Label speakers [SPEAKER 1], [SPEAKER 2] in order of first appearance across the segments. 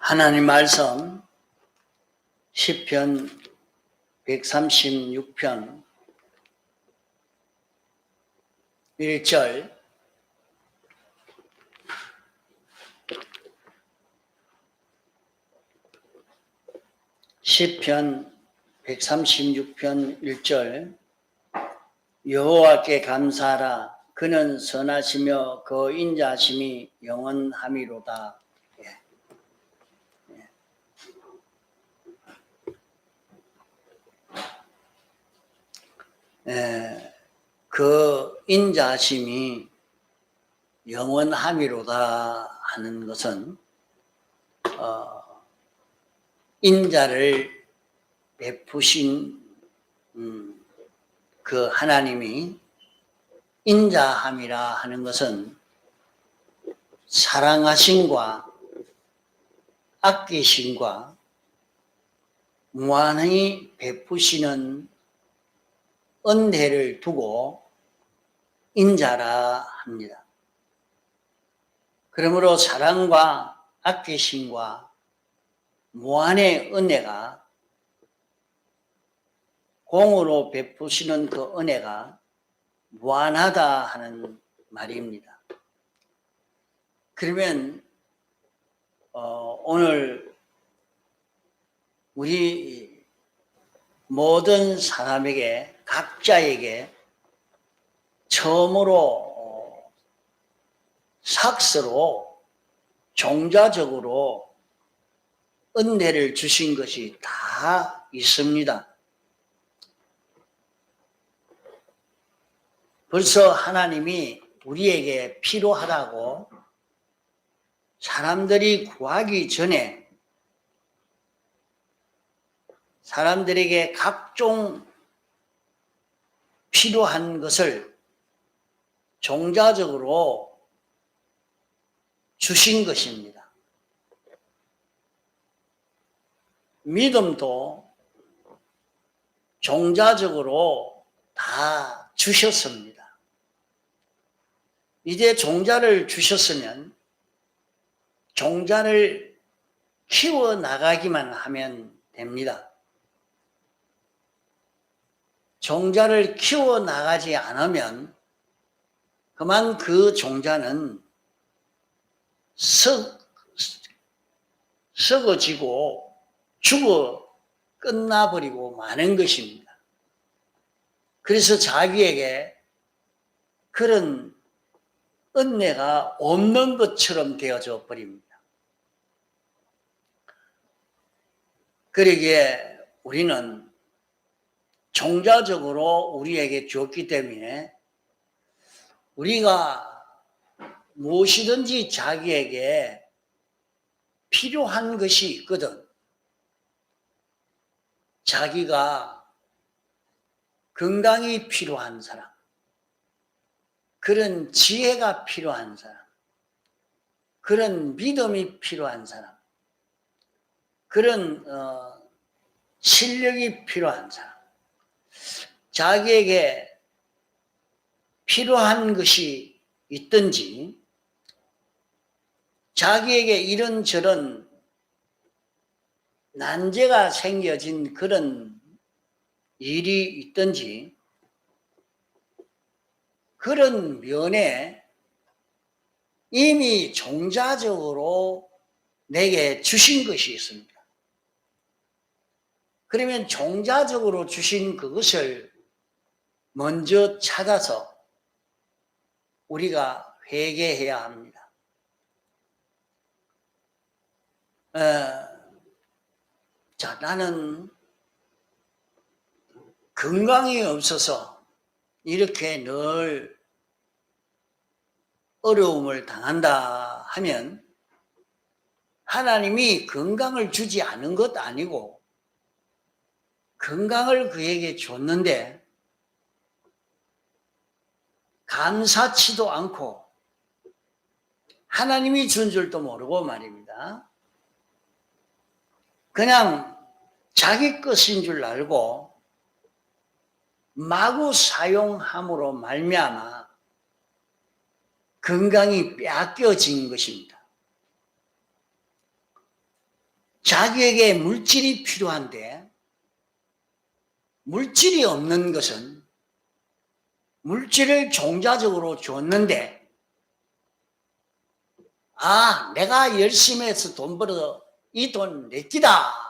[SPEAKER 1] 하나님 말씀 시편 136편 1절 시편 136편 1절 여호와께 감사하라. 그는 선하시며 그 인자하심이 영원함이로다. 그 인자하심이 영원함이로다 하는 것은 인자를 베푸신 그 하나님이 인자함이라 하는 것은 사랑하심과 아끼심과 무한히 베푸시는 은혜를 두고 인자라 합니다. 그러므로 사랑과 아끼심과 무한의 은혜가 공으로 베푸시는 그 은혜가 무한하다 하는 말입니다. 그러면 오늘 우리 모든 사람에게 각자에게 처음으로 삭스로 종자적으로 은혜를 주신 것이 다 있습니다. 벌써 하나님이 우리에게 필요하다고 사람들이 구하기 전에 사람들에게 각종 필요한 것을 종자적으로 주신 것입니다. 믿음도 종자적으로 다 주셨습니다. 이제 종자를 주셨으면 종자를 키워나가기만 하면 됩니다. 종자를 키워나가지 않으면 그만 그 종자는 썩어지고 죽어 끝나버리고 마는 것입니다. 그래서 자기에게 그런 은혜가 없는 것처럼 되어져 버립니다. 그러기에 우리는 종자적으로 우리에게 줬기 때문에 우리가 무엇이든지 자기에게 필요한 것이 있거든. 자기가 건강이 필요한 사람, 그런 지혜가 필요한 사람, 그런 믿음이 필요한 사람, 그런 실력이 필요한 사람, 자기에게 필요한 것이 있든지 자기에게 이런저런 난제가 생겨진 그런 일이 있든지 그런 면에 이미 종자적으로 내게 주신 것이 있습니다. 그러면 종자적으로 주신 그것을 먼저 찾아서 우리가 회개해야 합니다. 자, 나는 건강이 없어서 이렇게 늘 어려움을 당한다 하면 하나님이 건강을 주지 않은 것 아니고 건강을 그에게 줬는데 감사치도 않고 하나님이 준 줄도 모르고 말입니다. 그냥 자기 것인 줄 알고 마구 사용함으로 말미암아 건강이 빼앗겨진 것입니다. 자기에게 물질이 필요한데 물질이 없는 것은 물질을 종자적으로 줬는데 내가 열심히 해서 돈 벌어 이 돈 내 끼다.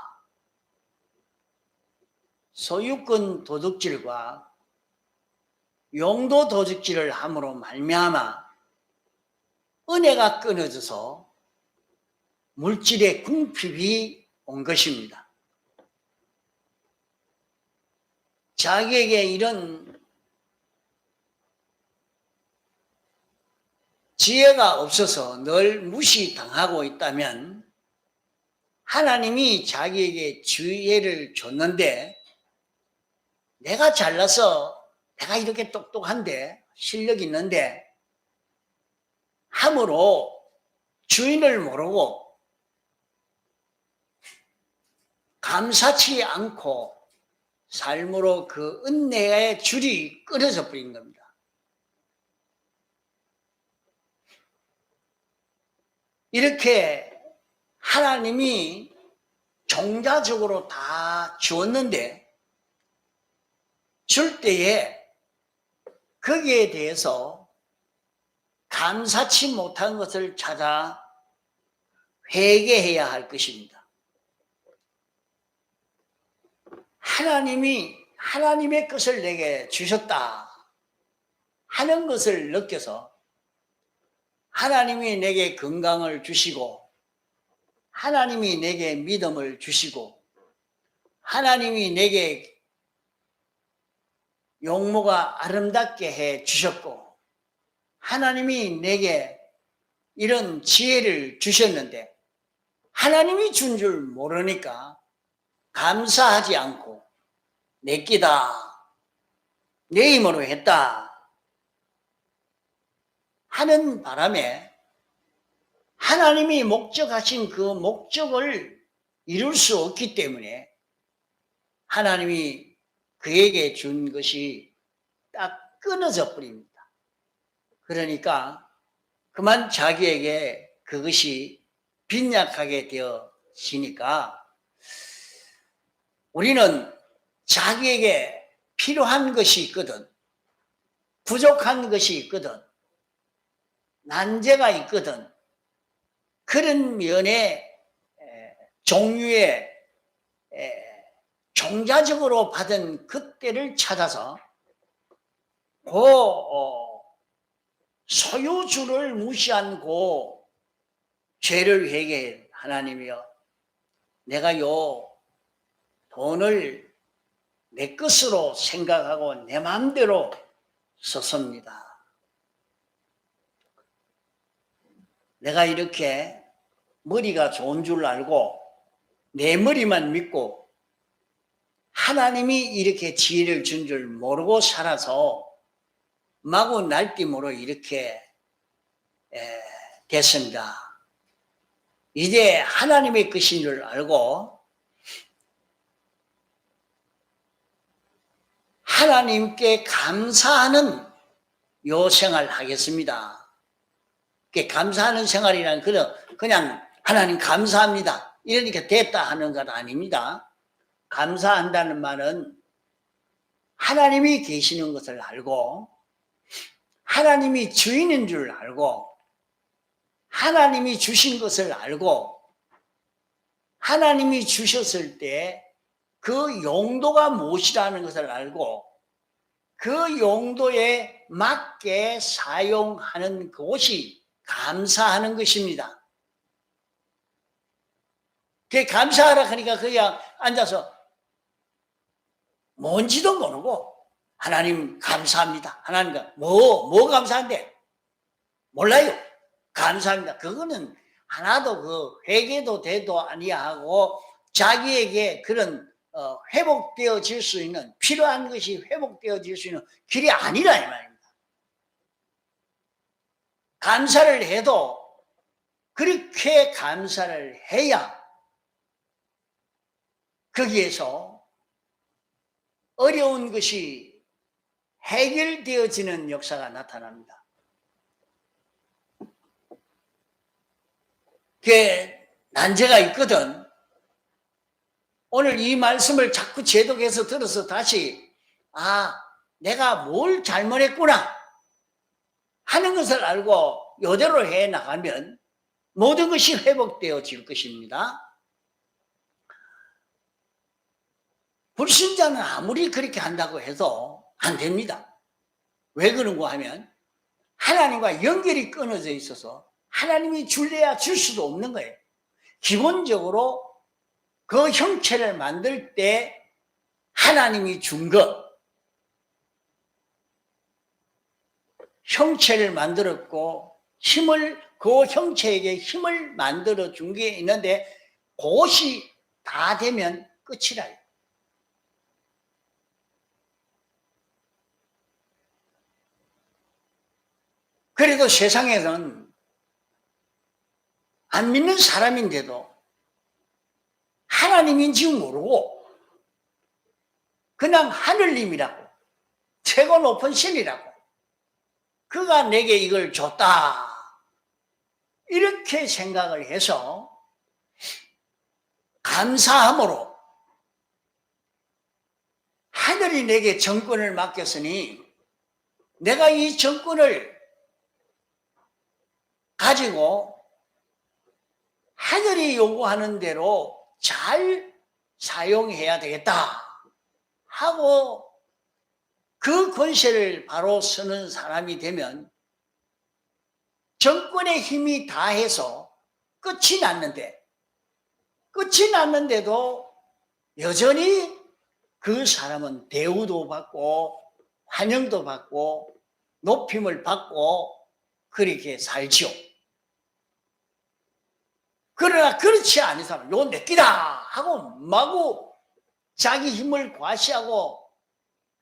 [SPEAKER 1] 소유권 도둑질과 용도 도둑질을 함으로 말미암아 은혜가 끊어져서 물질의 궁핍이 온 것입니다. 자기에게 이런 지혜가 없어서 늘 무시당하고 있다면 하나님이 자기에게 지혜를 줬는데 내가 잘나서 내가 이렇게 똑똑한데 실력이 있는데 함으로 주인을 모르고 감사치 않고 삶으로 그 은혜의 줄이 끊어져 버린 겁니다. 이렇게 하나님이 종자적으로 다 주었는데 줄 때에 거기에 대해서 감사치 못한 것을 찾아 회개해야 할 것입니다. 하나님이 하나님의 것을 내게 주셨다 하는 것을 느껴서 하나님이 내게 건강을 주시고 하나님이 내게 믿음을 주시고 하나님이 내게 용모가 아름답게 해 주셨고 하나님이 내게 이런 지혜를 주셨는데 하나님이 준 줄 모르니까 감사하지 않고 내 끼다 내 힘으로 했다 하는 바람에 하나님이 목적하신 그 목적을 이룰 수 없기 때문에 하나님이 그에게 준 것이 딱 끊어져 버립니다. 그러니까 그만 자기에게 그것이 빈약하게 되어지니까 우리는 자기에게 필요한 것이 있거든 부족한 것이 있거든 난제가 있거든 그런 면의 종류의 종자적으로 받은 그때를 찾아서 그 소유주를 무시한 그 죄를 회개해. 하나님이여 내가 요 돈을 내 것으로 생각하고 내 마음대로 썼습니다. 내가 이렇게 머리가 좋은 줄 알고 내 머리만 믿고 하나님이 이렇게 지혜를 준 줄 모르고 살아서 마구 날뛰므로 이렇게 됐습니다. 이제 하나님의 것인 줄 알고 하나님께 감사하는 요 생활 하겠습니다. 감사하는 생활이란 그냥 하나님 감사합니다. 이러니까 됐다 하는 것 아닙니다. 감사한다는 말은 하나님이 계시는 것을 알고 하나님이 주인인 줄 알고 하나님이 주신 것을 알고 하나님이 주셨을 때 그 용도가 무엇이라는 것을 알고 그 용도에 맞게 사용하는 것이 감사하는 것입니다. 감사하라 하니까 그냥 앉아서 뭔지도 모르고 하나님 감사합니다. 하나님과 뭐 감사한데? 몰라요. 감사합니다. 그거는 하나도 그 회개도 돼도 아니하고 자기에게 그런 회복되어질 수 있는 필요한 것이 회복되어질 수 있는 길이 아니라 이 말입니다. 감사를 해도 그렇게 감사를 해야 거기에서 어려운 것이 해결되어지는 역사가 나타납니다. 난제가 있거든. 오늘 이 말씀을 자꾸 제독해서 들어서 다시 내가 뭘 잘못했구나 하는 것을 알고 이대로 해 나가면 모든 것이 회복되어질 것입니다. 불신자는 아무리 그렇게 한다고 해도 안 됩니다. 왜 그런가 하면 하나님과 연결이 끊어져 있어서 하나님이 줄래야 줄 수도 없는 거예요. 기본적으로 그 형체를 만들 때 하나님이 준 것, 형체를 만들었고 그 형체에게 힘을 만들어 준 게 있는데 그것이 다 되면 끝이라요. 그래도 세상에는 안 믿는 사람인데도 하나님인지 모르고 그냥 하늘님이라고 최고 높은 신이라고 그가 내게 이걸 줬다 이렇게 생각을 해서 감사함으로 하늘이 내게 정권을 맡겼으니 내가 이 정권을 가지고 하늘이 요구하는 대로 잘 사용해야 되겠다 하고 그 권세를 바로 쓰는 사람이 되면 정권의 힘이 다해서 끝이 났는데도 여전히 그 사람은 대우도 받고 환영도 받고 높임을 받고 그렇게 살지요. 그러나 그렇지 않은 사람, 요 내끼다 하고 마구 자기 힘을 과시하고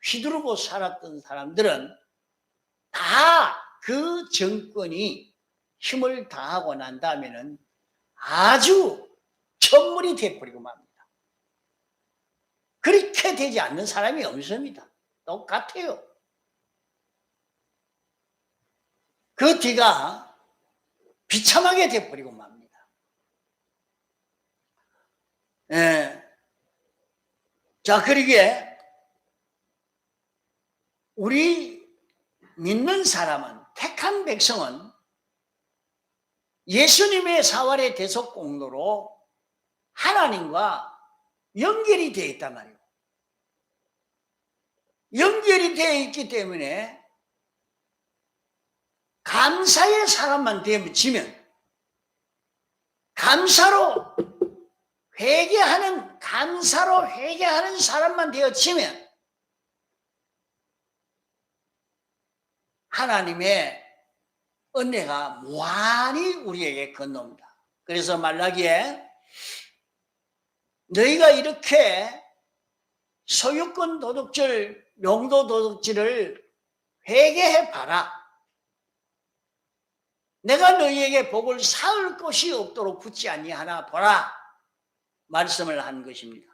[SPEAKER 1] 휘두르고 살았던 사람들은 다 그 정권이 힘을 다하고 난 다음에는 아주 천물이 되어버리고 맙니다. 그렇게 되지 않는 사람이 없습니다. 똑같아요. 그 뒤가 비참하게 되어버리고 맙니다. 자, 그러기에 우리 믿는 사람은 택한 백성은 예수님의 사활의 대속 공로로 하나님과 연결이 되어 있단 말이에요. 연결이 되어 있기 때문에 감사의 사람만 되어지면 감사로 회개하는 사람만 되어지면 하나님의 은혜가 무한히 우리에게 건너옵니다. 그래서 말라기에 너희가 이렇게 소유권 도둑질, 용도 도둑질을 회개해 봐라. 내가 너희에게 복을 쌓을 곳이 없도록 굳지 아니하나 보라. 말씀을 한 것입니다.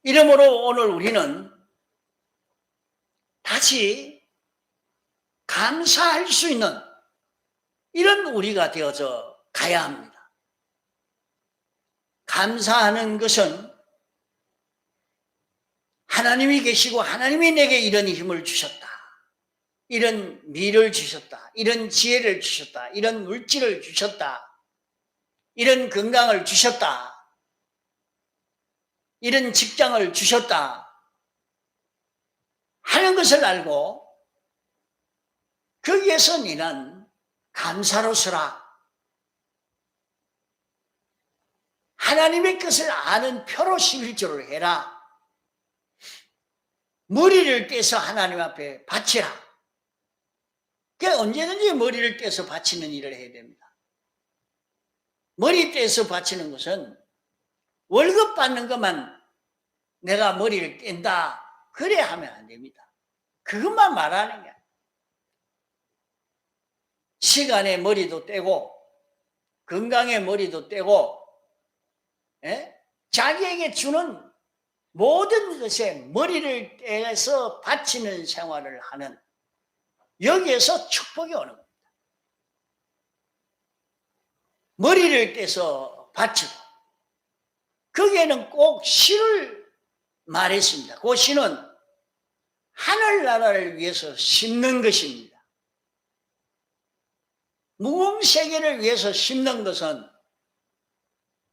[SPEAKER 1] 이러므로 오늘 우리는 다시 감사할 수 있는 이런 우리가 되어서 가야 합니다. 감사하는 것은 하나님이 계시고 하나님이 내게 이런 힘을 주셨다. 이런 미를 주셨다. 이런 지혜를 주셨다. 이런 물질을 주셨다. 이런 건강을 주셨다. 이런 직장을 주셨다. 하는 것을 알고 거기에서 너는 감사로 서라. 하나님의 것을 아는 표로 11조를 해라. 머리를 떼서 하나님 앞에 바치라. 그러니까 언제든지 머리를 떼서 바치는 일을 해야 됩니다. 머리 떼서 바치는 것은 월급 받는 것만 내가 머리를 뗀다. 그래 하면 안 됩니다. 그것만 말하는 거야. 시간에 머리도 떼고 건강에 머리도 떼고 자기에게 주는 모든 것에 머리를 떼서 바치는 생활을 하는 여기에서 축복이 오는 겁니다. 머리를 떼서 바치고 거기에는 꼭 시를 말했습니다. 그 시는 하늘나라를 위해서 심는 것입니다. 무궁세계를 위해서 심는 것은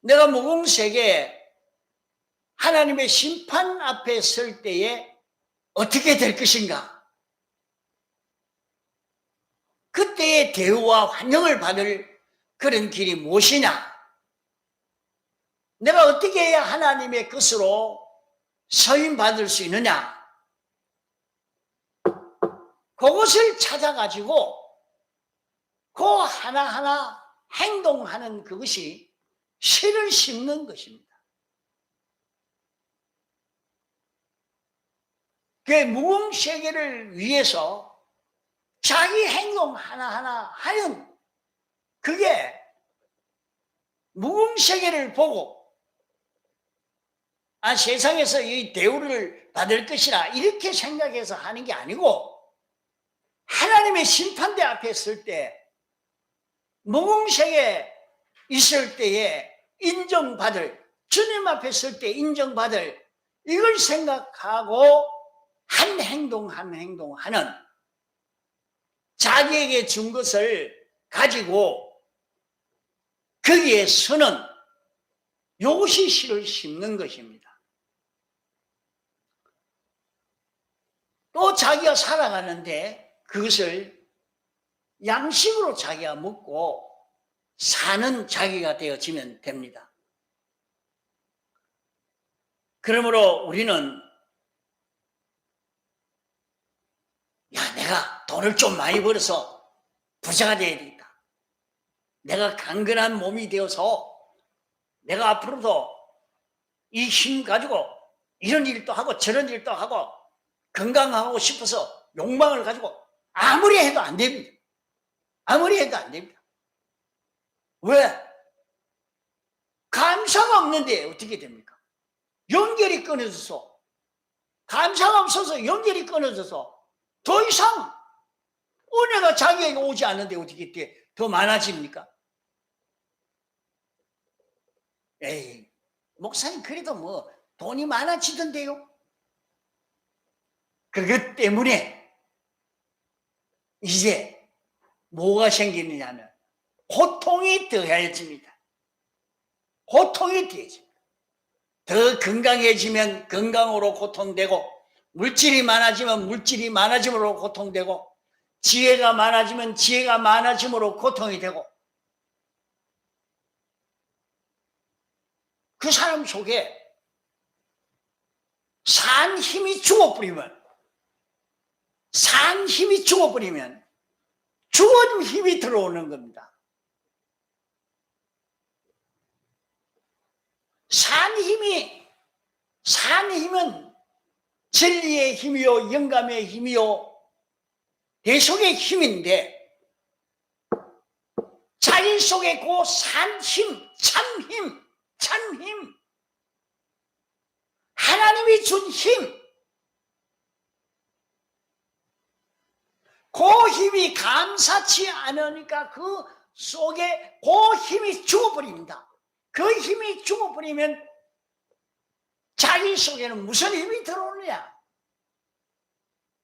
[SPEAKER 1] 내가 무궁세계에 하나님의 심판 앞에 설 때에 어떻게 될 것인가? 그때의 대우와 환영을 받을 그런 길이 무엇이냐? 내가 어떻게 해야 하나님의 것으로 서임받을 수 있느냐? 그것을 찾아가지고 그 하나하나 행동하는 그것이 씨를 심는 것입니다. 그 무궁세계를 위해서 자기 행동 하나하나 하는 그게 무궁세계를 보고 세상에서 이 대우를 받을 것이라 이렇게 생각해서 하는 게 아니고 하나님의 심판대 앞에 설 때 무궁세계에 있을 때에 인정받을 주님 앞에 설 때 인정받을 이걸 생각하고 한 행동 한 행동 하는 자기에게 준 것을 가지고 거기에 서는 요것이 씨를 심는 것입니다. 또 자기가 살아가는데 그것을 양식으로 자기가 먹고 사는 자기가 되어지면 됩니다. 그러므로 우리는 내가 돈을 좀 많이 벌어서 부자가 되어야 되겠다. 내가 강건한 몸이 되어서 내가 앞으로도 이 힘 가지고 이런 일도 하고 저런 일도 하고 건강하고 싶어서 욕망을 가지고 아무리 해도 안 됩니다. 아무리 해도 안 됩니다. 왜? 감사가 없는데 어떻게 됩니까? 연결이 끊어져서 감사가 없어서 연결이 끊어져서 더 이상 은혜가 자기에게 오지 않는데 어떻게 더 많아집니까? 에이, 목사님 그래도 뭐 돈이 많아지던데요? 그것 때문에 이제 뭐가 생기느냐면 고통이 더해집니다. 고통이 더해집니다. 더 건강해지면 건강으로 고통되고 물질이 많아지면 물질이 많아짐으로 고통되고 지혜가 많아지면 지혜가 많아짐으로 고통이 되고 그 사람 속에 산 힘이 죽어버리면 죽어진 힘이 들어오는 겁니다. 산 힘은 진리의 힘이요 영감의 힘이요 대속의 힘인데 자기 속에 그 산 힘, 참 힘 하나님이 준 힘 그 힘이 감사치 않으니까 그 속에 그 힘이 죽어버립니다. 그 힘이 죽어버리면 자기 속에는 무슨 힘이 들어오느냐?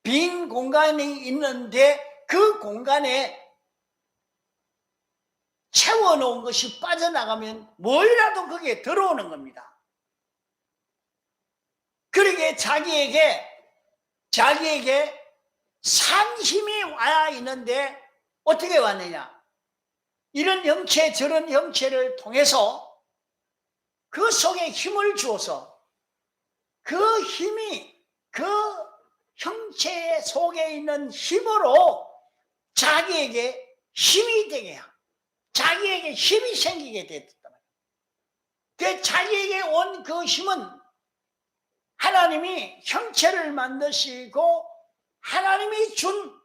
[SPEAKER 1] 빈 공간이 있는데 그 공간에 채워놓은 것이 빠져나가면 뭐라도 거기에 들어오는 겁니다. 그러게 자기에게 산 힘이 와야 있는데 어떻게 왔느냐? 이런 형체 저런 형체를 통해서 그 속에 힘을 주어서 그 힘이 그 형체 속에 있는 힘으로 자기에게 힘이 되게 하고 자기에게 힘이 생기게 됐단 말이에요. 그 자기에게 온 그 힘은 하나님이 형체를 만드시고 하나님이 준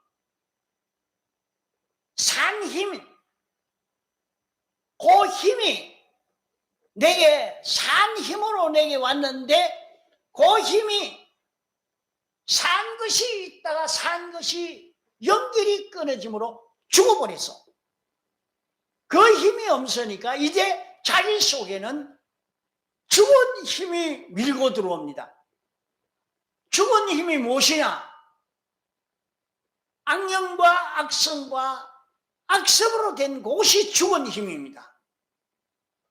[SPEAKER 1] 산 힘, 그 힘이 내게 산 힘으로 내게 왔는데 그 힘이 산 것이 있다가 산 것이 연결이 끊어짐으로 죽어버렸어. 그 힘이 없으니까 이제 자기 속에는 죽은 힘이 밀고 들어옵니다. 죽은 힘이 무엇이냐? 악령과 악성과 악습으로 된 곳이 죽은 힘입니다.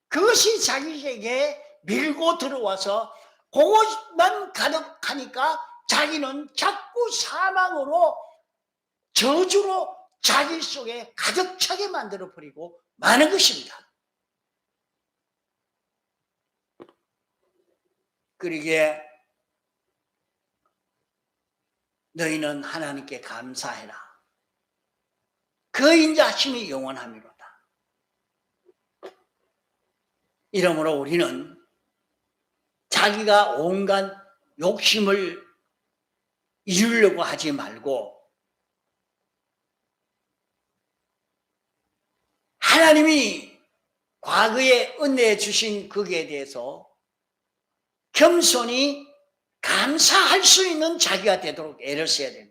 [SPEAKER 1] 그것이 자기에게 밀고 들어와서 그것만 가득하니까 자기는 자꾸 사망으로 저주로 자기 속에 가득 차게 만들어 버리고 마는 것입니다. 그러기에 너희는 하나님께 감사해라. 그 인자심이 영원함이로다. 이러므로 우리는 자기가 온갖 욕심을 이루려고 하지 말고 하나님이 과거에 은혜해 주신 거기에 대해서 겸손히 감사할 수 있는 자기가 되도록 애를 써야 됩니다.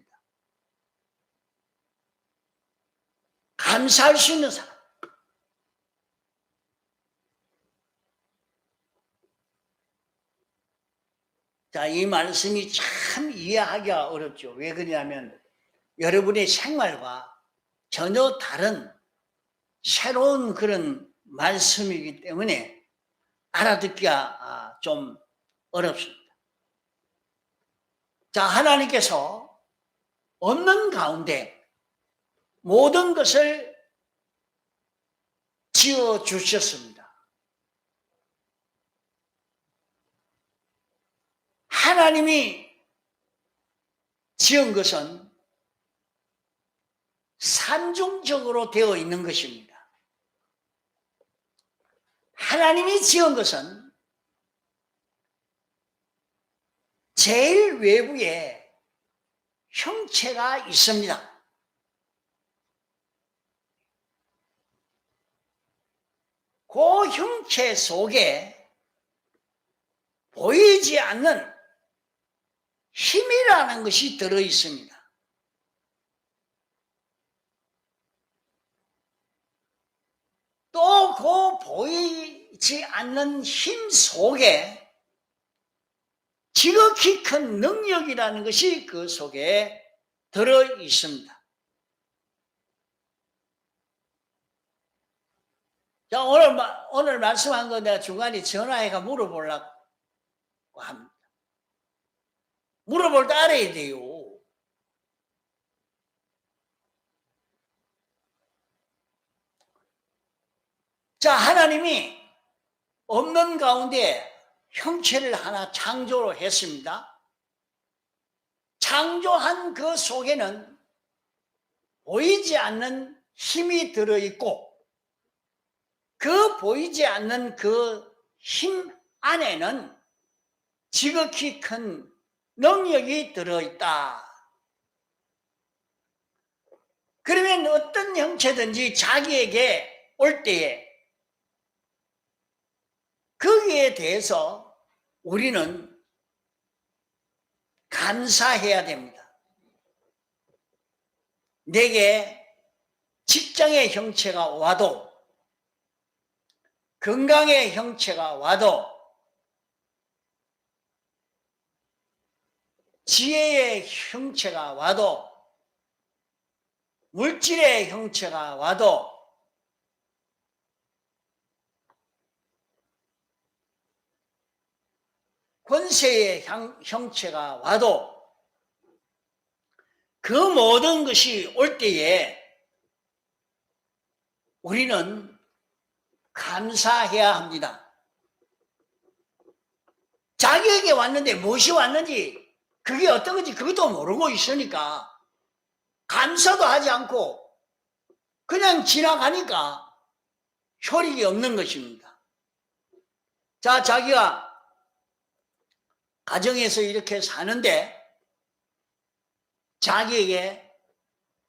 [SPEAKER 1] 감사할 수 있는 사람. 자, 이 말씀이 참 이해하기가 어렵죠. 왜 그러냐면 여러분의 생활과 전혀 다른 새로운 그런 말씀이기 때문에 알아듣기가 좀 어렵습니다. 자, 하나님께서 없는 가운데 모든 것을 지어 주셨습니다. 하나님이 지은 것은 산중적으로 되어 있는 것입니다. 하나님이 지은 것은 제일 외부에 형체가 있습니다. 그 형체 속에 보이지 않는 힘이라는 것이 들어 있습니다. 또 그 보이지 않는 힘 속에 지극히 큰 능력이라는 것이 그 속에 들어 있습니다. 자, 오늘 말씀한 거 내가 중간에 전화해가 물어보려고 합니다. 물어볼 때 알아야 돼요. 자, 하나님이 없는 가운데 형체를 하나 창조를 했습니다. 창조한 그 속에는 보이지 않는 힘이 들어있고 그 보이지 않는 그 힘 안에는 지극히 큰 능력이 들어있다. 그러면 어떤 형체든지 자기에게 올 때에 거기에 대해서 우리는 감사해야 됩니다. 내게 직장의 형체가 와도 건강의 형체가 와도 지혜의 형체가 와도 물질의 형체가 와도 권세의 형체가 와도 그 모든 것이 올 때에 우리는 감사해야 합니다. 자기에게 왔는데 무엇이 왔는지 그게 어떤 건지 그것도 모르고 있으니까 감사도 하지 않고 그냥 지나가니까 효력이 없는 것입니다. 자, 자기가 가정에서 이렇게 사는데 자기에게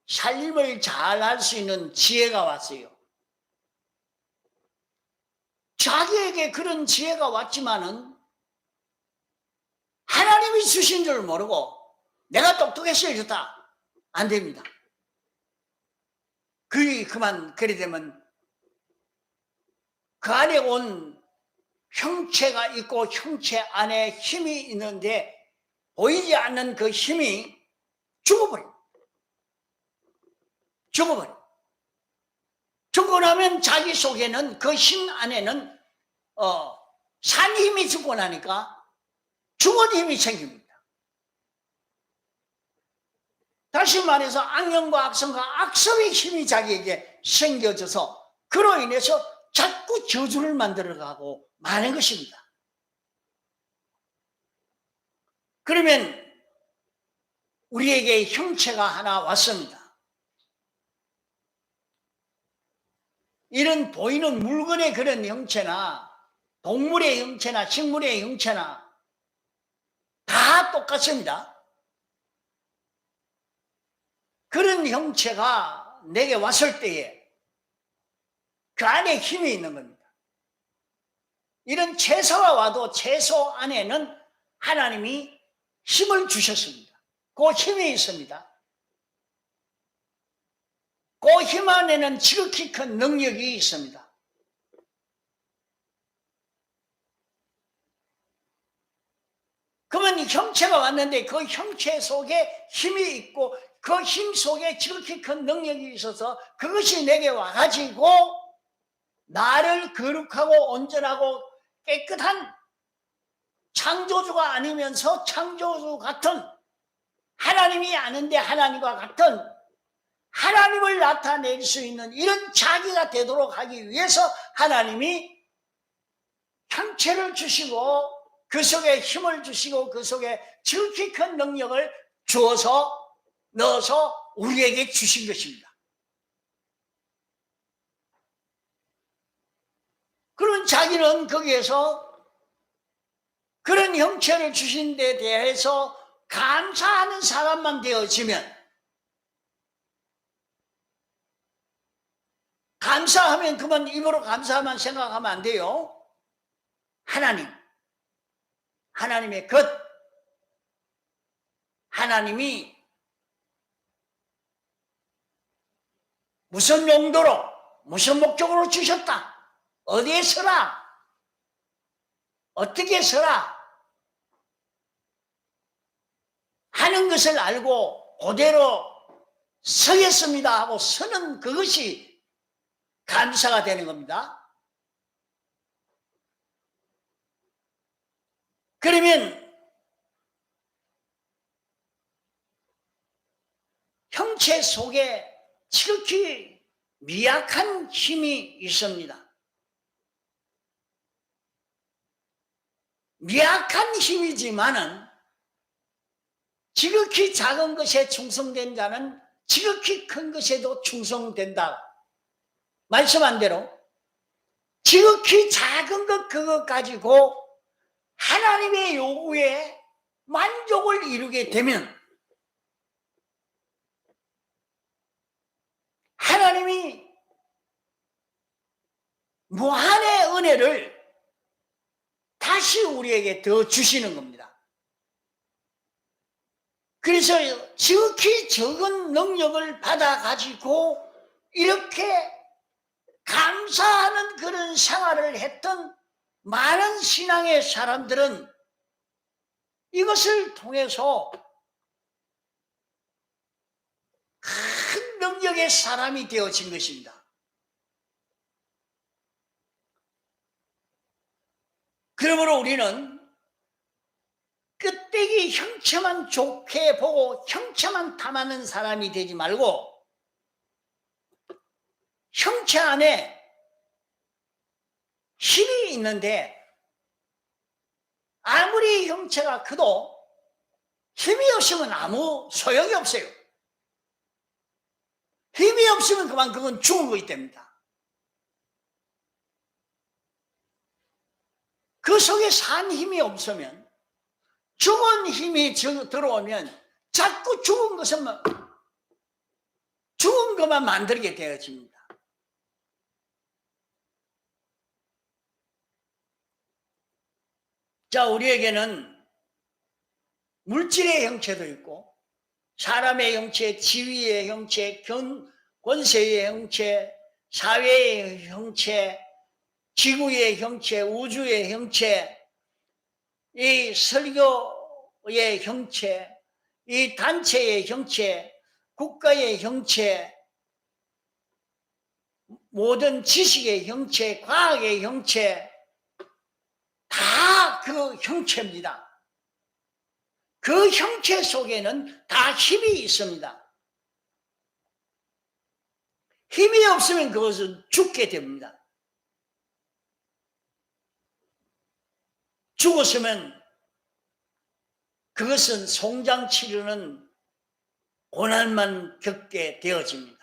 [SPEAKER 1] 살림을 잘 할 수 있는 지혜가 왔어요. 자기에게 그런 지혜가 왔지만은 하나님이 주신 줄 모르고 내가 똑똑해서 이렇다. 안 됩니다. 그만 그래 되면 그 안에 온 형체가 있고 형체 안에 힘이 있는데 보이지 않는 그 힘이 죽어버려. 죽어버려. 죽고 나면 자기 속에는 그 힘 안에는 산 힘이 죽고 나니까 죽은 힘이 생깁니다. 다시 말해서 악령과 악성과 악성의 힘이 자기에게 생겨져서 그로 인해서 자꾸 저주를 만들어가고 마는 것입니다. 그러면 우리에게 형체가 하나 왔습니다. 이런 보이는 물건의 그런 형체나 동물의 형체나 식물의 형체나 다 똑같습니다. 그런 형체가 내게 왔을 때에 그 안에 힘이 있는 겁니다. 이런 채소가 와도 채소 안에는 하나님이 힘을 주셨습니다. 그 힘이 있습니다. 그 힘 안에는 지극히 큰 능력이 있습니다. 그러면 형체가 왔는데 그 형체 속에 힘이 있고 그 힘 속에 지극히 큰 능력이 있어서 그것이 내게 와가지고 나를 거룩하고 온전하고 깨끗한 창조주가 아니면서 창조주 같은 하나님이 아는데 하나님과 같은 하나님을 나타낼 수 있는 이런 자기가 되도록 하기 위해서 하나님이 형체를 주시고 그 속에 힘을 주시고 그 속에 지극히 큰 능력을 주어서 넣어서 우리에게 주신 것입니다. 그러면 자기는 거기에서 그런 형체를 주신 데 대해서 감사하는 사람만 되어지면 감사하면 그만 입으로 감사만 생각하면 안 돼요. 하나님의 것, 하나님이 무슨 용도로, 무슨 목적으로 주셨다, 어디에 서라, 어떻게 서라 하는 것을 알고 그대로 서겠습니다 하고 서는 그것이 감사가 되는 겁니다. 그러면 형체 속에 지극히 미약한 힘이 있습니다. 미약한 힘이지만은 지극히 작은 것에 충성된 자는 지극히 큰 것에도 충성된다. 말씀한 대로 지극히 작은 것 그것 가지고 하나님의 요구에 만족을 이루게 되면 하나님이 무한의 은혜를 다시 우리에게 더 주시는 겁니다. 그래서 지극히 적은 능력을 받아가지고 이렇게 감사하는 그런 생활을 했던 많은 신앙의 사람들은 이것을 통해서 큰 능력의 사람이 되어진 것입니다. 그러므로 우리는 끄떼기 형체만 좋게 보고 형체만 탐하는 사람이 되지 말고 형체 안에 힘이 있는데 아무리 형체가 커도 힘이 없으면 아무 소용이 없어요. 힘이 없으면 그만 그건 죽은 거기 때문이다. 그 속에 산 힘이 없으면 죽은 힘이 들어오면 자꾸 죽은 것만 만들게 되어집니다. 자, 우리에게는 물질의 형체도 있고 사람의 형체, 지위의 형체, 권세의 형체, 사회의 형체, 지구의 형체, 우주의 형체, 이 설교의 형체, 이 단체의 형체, 국가의 형체, 모든 지식의 형체, 과학의 형체, 다 그 형체입니다. 그 형체 속에는 다 힘이 있습니다. 힘이 없으면 그것은 죽게 됩니다. 죽었으면 그것은 송장 치르는 고난만 겪게 되어집니다.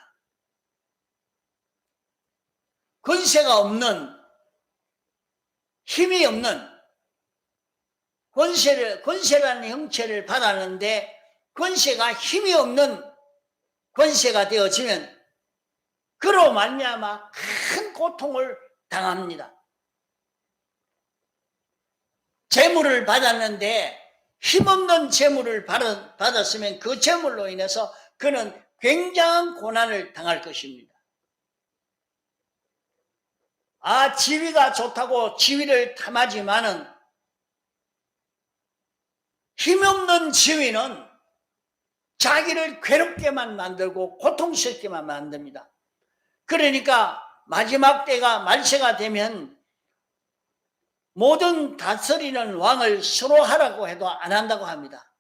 [SPEAKER 1] 권세가 없는, 힘이 없는, 권세라는 형체를 받았는데 권세가 힘이 없는 권세가 되어지면 그로 말미암아 큰 고통을 당합니다. 재물을 받았는데 힘없는 재물을 받았으면 그 재물로 인해서 그는 굉장한 고난을 당할 것입니다. 지위가 좋다고 지위를 탐하지만은 힘없는 지위는 자기를 괴롭게만 만들고 고통스럽게만 만듭니다. 그러니까 마지막 때가 말세가 되면 모든 다스리는 왕을 서로 하라고 해도 안 한다고 합니다.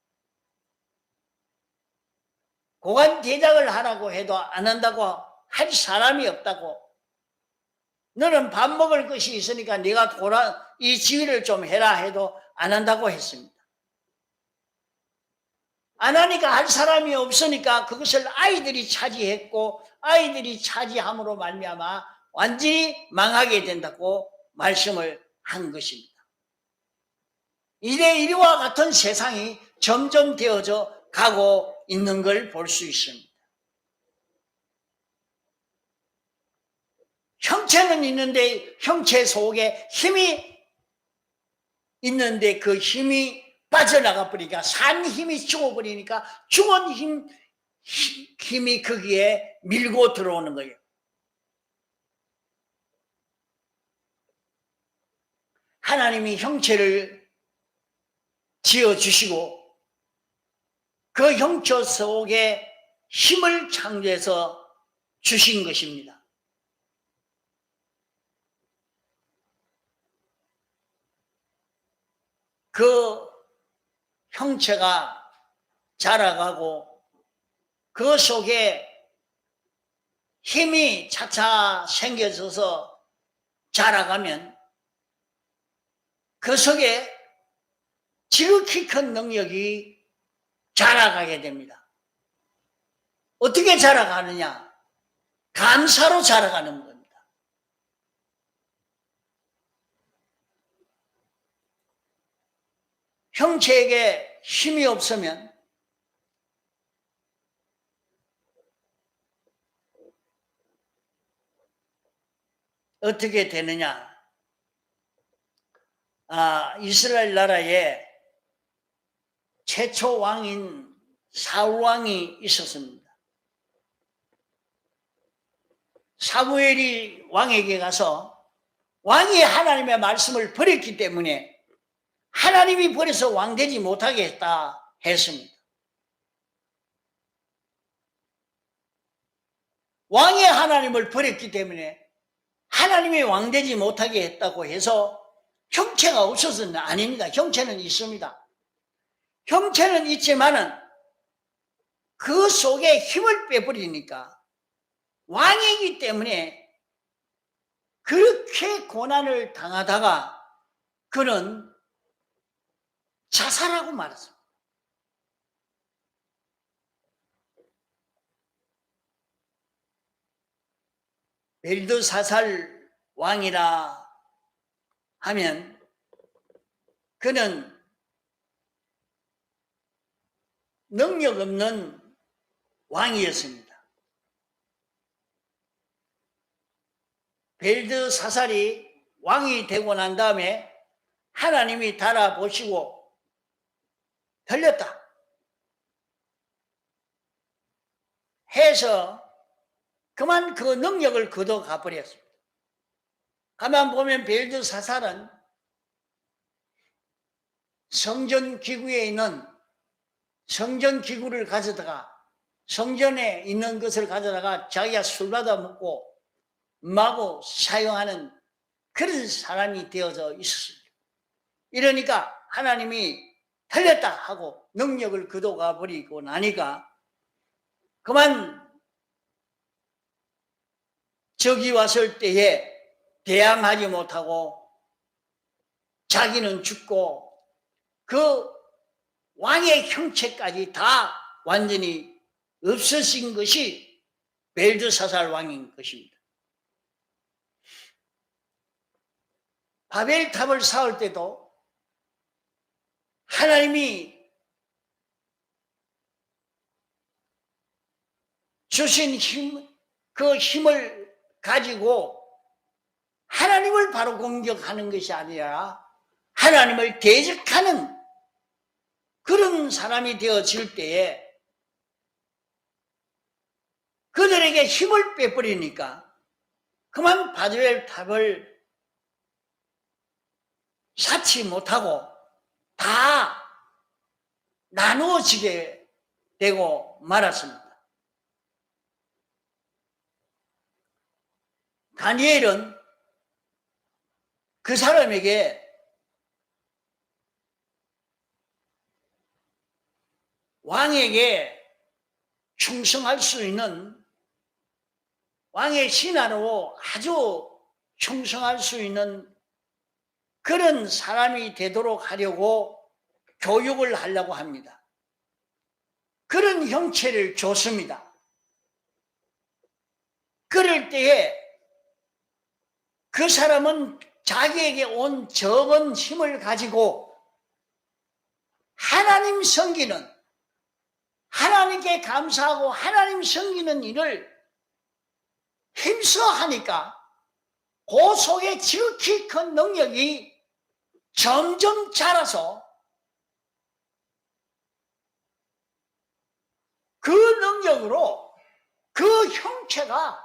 [SPEAKER 1] 고관 대작을 하라고 해도 안 한다고, 할 사람이 없다고. 너는 밥 먹을 것이 있으니까 네가 이 지위를 좀 해라 해도 안 한다고 했습니다. 안 하니까 할 사람이 없으니까 그것을 아이들이 차지했고 아이들이 차지함으로 말미암아 완전히 망하게 된다고 말씀을 한 것입니다. 이와 같은 세상이 점점 되어져 가고 있는 걸 볼 수 있습니다. 형체는 있는데 형체 속에 힘이 있는데 그 힘이 빠져나가 버리니까 산 힘이 죽어버리니까 죽은 힘이 거기에 밀고 들어오는 거예요. 하나님이 형체를 지어주시고 그 형체 속에 힘을 창조해서 주신 것입니다. 그 형체가 자라가고 그 속에 힘이 차차 생겨져서 자라가면 그 속에 지극히 큰 능력이 자라가게 됩니다. 어떻게 자라가느냐? 감사로 자라가는 겁니다. 형체에게 힘이 없으면 어떻게 되느냐? 이스라엘 나라에 최초 왕인 사울 왕이 있었습니다. 사무엘이 왕에게 가서 왕이 하나님의 말씀을 버렸기 때문에 하나님이 버려서 왕되지 못하게 했다 했습니다. 왕이 하나님을 버렸기 때문에 하나님이 왕되지 못하게 했다고 해서 형체가 없어서는 아닙니다. 형체는 있습니다. 형체는 있지만은 그 속에 힘을 빼버리니까 왕이기 때문에 그렇게 고난을 당하다가 그는 자살하고 말았습니다. 벨드사살 왕이라 하면 그는 능력 없는 왕이었습니다. 벨드사살이 왕이 되고 난 다음에 하나님이 달아보시고 들렸다 해서 그만 그 능력을 거둬가 버렸습니다. 가만 보면 벨드사살은 성전 기구에 있는 성전 기구를 가져다가 성전에 있는 것을 가져다가 자기가 술 받아 먹고 마구 사용하는 그런 사람이 되어져 있었습니다. 이러니까 하나님이 틀렸다 하고 능력을 거둬가 버리고 나니까 그만 적이 왔을 때에 대항하지 못하고 자기는 죽고 그 왕의 형체까지 다 완전히 없어진 것이 벨드사살 왕인 것입니다. 바벨탑을 쌓을 때도 하나님이 주신 힘, 그 힘을 가지고 하나님을 바로 공격하는 것이 아니라 하나님을 대적하는 그런 사람이 되어질 때에 그들에게 힘을 빼버리니까 그만 바벨탑을 쌓지 못하고 다 나누어지게 되고 말았습니다. 다니엘은 그 사람에게 왕에게 충성할 수 있는 왕의 신하로 아주 충성할 수 있는 그런 사람이 되도록 하려고 교육을 하려고 합니다. 그런 형체를 줬습니다. 그럴 때에 그 사람은 자기에게 온 적은 힘을 가지고 하나님 섬기는, 하나님께 감사하고 하나님 섬기는 일을 힘써 하니까 그 속에 지극히 큰 능력이 점점 자라서 그 능력으로 그 형체가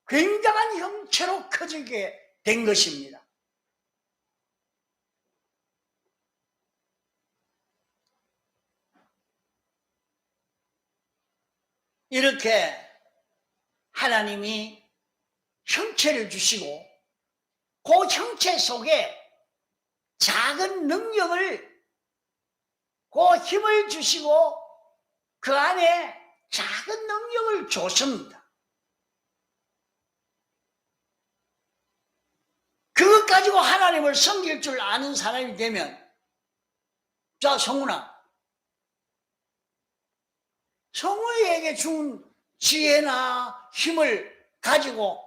[SPEAKER 1] 굉장한 형체로 커지게 된 것입니다. 이렇게 하나님이 형체를 주시고 그 형체 속에 작은 능력을, 그 힘을 주시고 그 안에 작은 능력을 줬습니다. 그것 가지고 하나님을 섬길 줄 아는 사람이 되면, 자, 성훈아, 성훈이에게 준 지혜나 힘을 가지고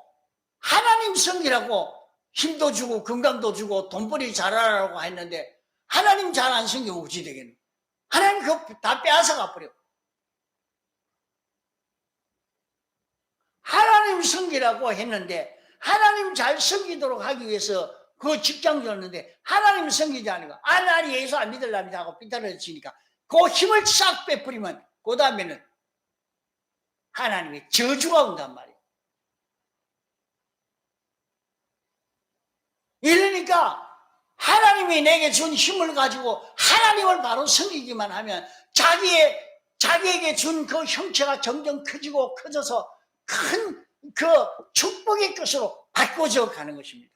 [SPEAKER 1] 하나님 섬기라고 힘도 주고 건강도 주고 돈벌이 잘하라고 했는데 하나님 잘 안 섬기면 어찌 되겠노? 하나님 그거 다 빼앗아가 버려. 하나님 섬기라고 했는데 하나님 잘 섬기도록 하기 위해서 그 직장 줬는데 하나님 섬기지 않으니까 난 예수 안 믿으랍니다 하고 삐뚤어지니까 그 힘을 싹 빼버리면 그 다음에는 하나님의 저주가 온단 말이에요. 이러니까 하나님이 내게 준 힘을 가지고 하나님을 바로 섬기기만 하면 자기에게 준 그 형체가 점점 커지고 커져서 큰 그 축복의 것으로 바꿔져 가는 것입니다.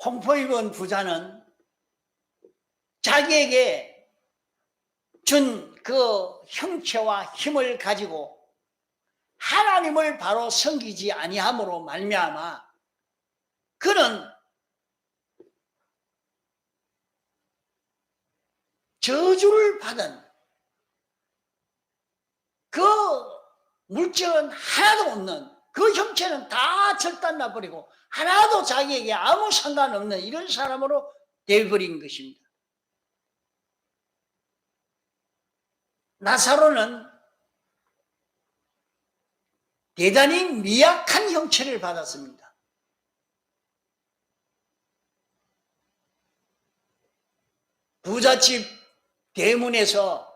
[SPEAKER 1] 홍포 입은 부자는 자기에게 준 그 형체와 힘을 가지고 하나님을 바로 섬기지 아니함으로 말미암아 그는 저주를 받은 그 물질은 하나도 없는, 그 형체는 다 절단나 버리고 하나도 자기에게 아무 상관없는 이런 사람으로 되어버린 것입니다. 나사로는 대단히 미약한 형체를 받았습니다. 부잣집 대문에서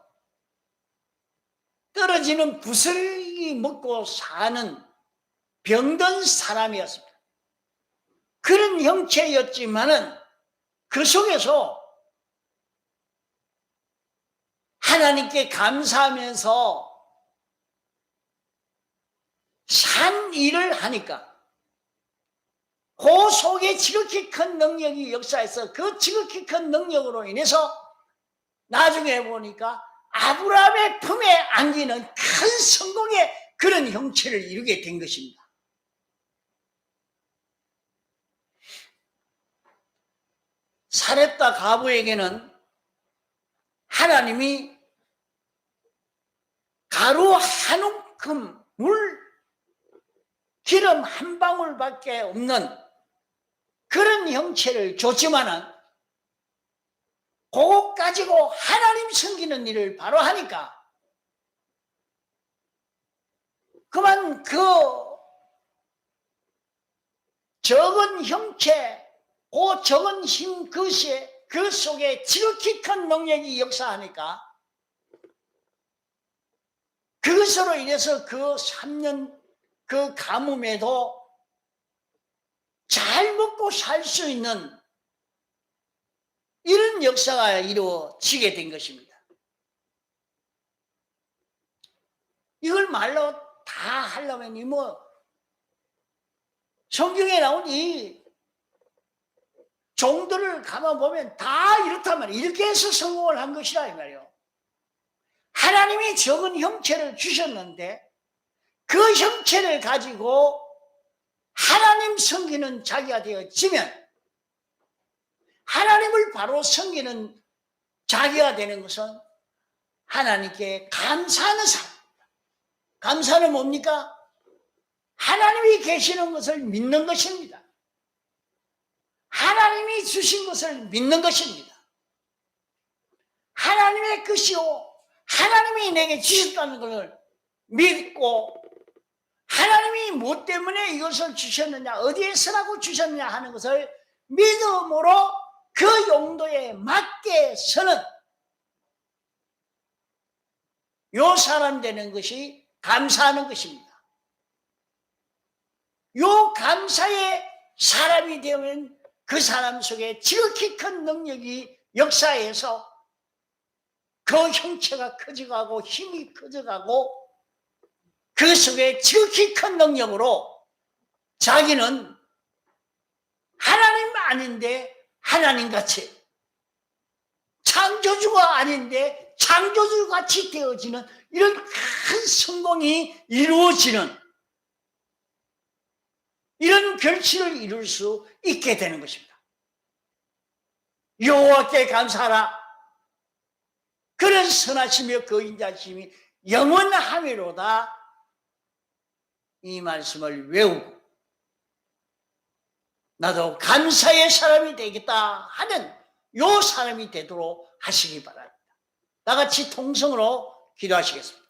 [SPEAKER 1] 떨어지는 부스러기 먹고 사는 병든 사람이었습니다. 그런 형체였지만은 그 속에서 하나님께 감사하면서 산 일을 하니까 그 속에 지극히 큰 능력이 역사해서 그 지극히 큰 능력으로 인해서 나중에 보니까 아브라함의 품에 안기는 큰 성공의 그런 형체를 이루게 된 것입니다. 사렙다 가부에게는 하나님이 가루 한 움큼 물 기름 한 방울밖에 없는 그런 형체를 줬지만은 그것 가지고 하나님 섬기는 일을 바로 하니까 그만 그 적은 형체, 그 적은 힘 그것이 그 속에 지극히 큰 능력이 역사하니까 그것으로 인해서 그 3년 그 가뭄에도 잘 먹고 살 수 있는 이런 역사가 이루어지게 된 것입니다. 이걸 말로 다 하려면 성경에 나온 이 종들을 가만 보면 다 이렇단 말이에요. 이렇게 해서 성공을 한 것이라 이 말이에요. 하나님이 적은 형체를 주셨는데 그 형체를 가지고 하나님 섬기는 자기가 되어지면 하나님을 바로 섬기는 자기가 되는 것은 하나님께 감사하는 사람입니다. 감사는 뭡니까? 하나님이 계시는 것을 믿는 것입니다. 하나님이 주신 것을 믿는 것입니다. 하나님의 것이요 하나님이 내게 주셨다는 것을 믿고 하나님이 무엇 때문에 이것을 주셨느냐 어디에 쓰라고 주셨느냐 하는 것을 믿음으로 그 용도에 맞게 서는 요 사람 되는 것이 감사하는 것입니다. 요 감사의 사람이 되면 그 사람 속에 지극히 큰 능력이 역사해서 그 형체가 커져가고 힘이 커져가고 그 속에 지극히 큰 능력으로 자기는 하나님 아닌데 하나님같이 창조주가 아닌데 창조주같이 되어지는 이런 큰 성공이 이루어지는 이런 결실을 이룰 수 있게 되는 것입니다. 여호와께 감사하라. 그런 선하시며 거인자심이 영원하미로다. 이 말씀을 외우고 나도 감사의 사람이 되겠다 하는 요 사람이 되도록 하시기 바랍니다. 나같이 통성으로 기도하시겠습니다.